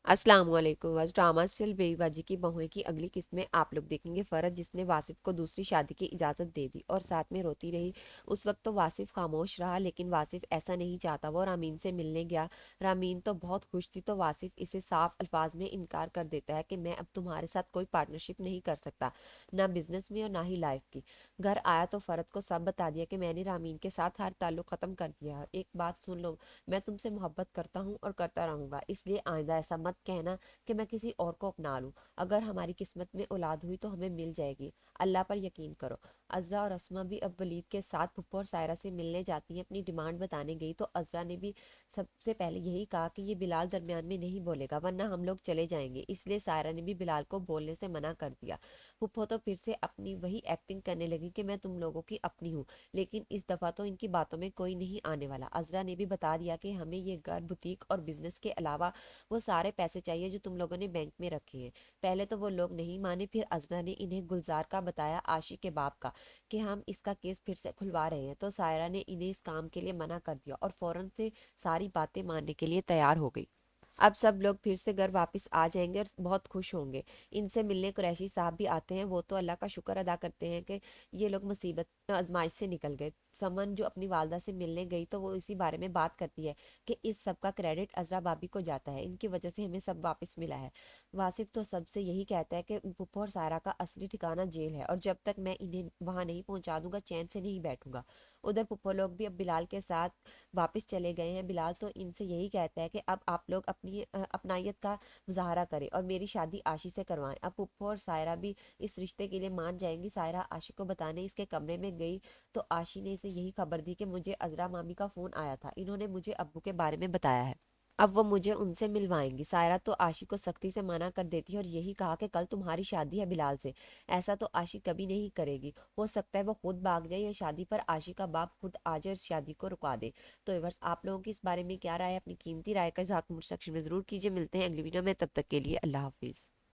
अस्सलाम वालेकुम। आज ड्रामा सीरियल बेईबाजी की बहुएं की अगली किस्त में आप लोग देखेंगे फरहत जिसने वासिफ को दूसरी शादी की इजाज़त दे दी और साथ में रोती रही। उस वक्त तो वासिफ खामोश रहा, लेकिन वासिफ ऐसा नहीं चाहता। वो रामीन से मिलने गया। रामीन तो बहुत खुश थी, तो वासिफ इसे साफ अल्फाज में इनकार कर देता है कि मैं अब तुम्हारे साथ कोई पार्टनरशिप नहीं कर सकता, ना बिजनेस में और ना ही लाइफ की। घर आया तो फरहत को सब बता दिया कि मैंने रामीन के साथ हर ताल्लुक ख़त्म कर दिया है। एक बात सुन लो, मैं तुमसे मोहब्बत करता हूँ और करता रहूंगा, इसलिए आइंदा ऐसा मत कहना कि मैं किसी और को अपना लूं। अगर हमारी किस्मत में औलाद हुई तो हमें मिल जाएगी, अल्लाह पर यकीन करो। अजरा और असमा भी अब वलीद के साथ पुप्पो और सायरा से मिलने जाती हैं। अपनी डिमांड बताने गई तो अजरा ने भी सबसे पहले यही कहा कि ये बिलाल दरमियान में नहीं बोलेगा वरना हम लोग चले जाएंगे, इसलिए सायरा ने भी बिलाल को बोलने से मना कर दिया। पुप्पो तो फिर से अपनी वही एक्टिंग करने लगी कि मैं तुम लोगों की अपनी हूँ, लेकिन इस दफा तो इनकी बातों में कोई नहीं आने वाला। अजरा ने भी बता दिया कि हमें ये घर, बुटीक और बिजनेस के अलावा वो सारे पैसे चाहिए जो तुम लोगों ने बैंक में रखे हैं। पहले तो वो लोग नहीं माने, फिर अजरा ने इन्हें गुलजार का बताया, आशी के बाप का, कि हम इसका केस फिर से खुलवा रहे हैं। तो सायरा ने इन्हें इस काम के लिए मना कर दिया और फौरन से सारी बातें मानने के लिए तैयार हो गई। अब सब लोग फिर से घर वापस आ जाएंगे और बहुत खुश होंगे। इनसे मिलने कुरैशी साहब भी आते हैं। वो तो अल्लाह का शुक्र अदा करते हैं कि ये लोग मुसीबत आजमाइश से निकल गए। समन जो अपनी वालदा से मिलने गई तो वो इसी बारे में बात करती है कि इस सब का क्रेडिट अजरा भाभी को जाता है, इनकी वजह से हमें सब वापस मिला है। वासिफ तो सबसे यही कहता है कि पुप्पो और सायरा का असली ठिकाना जेल है और जब तक मैं इन्हें वहां नहीं पहुंचा दूंगा चैन से नहीं बैठूंगा। उधर पुप्पो लोग भी अब बिलाल के साथ वापस चले गए हैं। बिलाल तो इनसे यही कहता है कि अब आप लोग अपनी अपनायत का मुजाहरा करें और मेरी शादी आशी से करवाएं। अब पुप्पो और सायरा भी इस रिश्ते के लिए मान जाएंगी। सायरा आशी को बताने इसके कमरे में गई तो आशी ने इसे यही खबर दी कि मुझे अजरा मामी का फोन आया था, इन्होंने मुझे अब्बू के बारे में बताया है, अब वो मुझे उनसे मिलवाएंगी। सायरा तो आशी को सख्ती से मना कर देती है और यही कहा कि कल तुम्हारी शादी है बिलाल से। ऐसा तो आशी कभी नहीं करेगी, हो सकता है वो खुद भाग जाए या शादी पर आशी का बाप खुद आ जाए और इस शादी को रुका दे। तो व्यूअर्स, आप लोगों की इस बारे में क्या राय है? अपनी कीमती राय का इज़हार कमेंट सेक्शन में जरूर कीजिए। मिलते हैं अगली वीडियो में, तब तक के लिए अल्लाह हाफिज।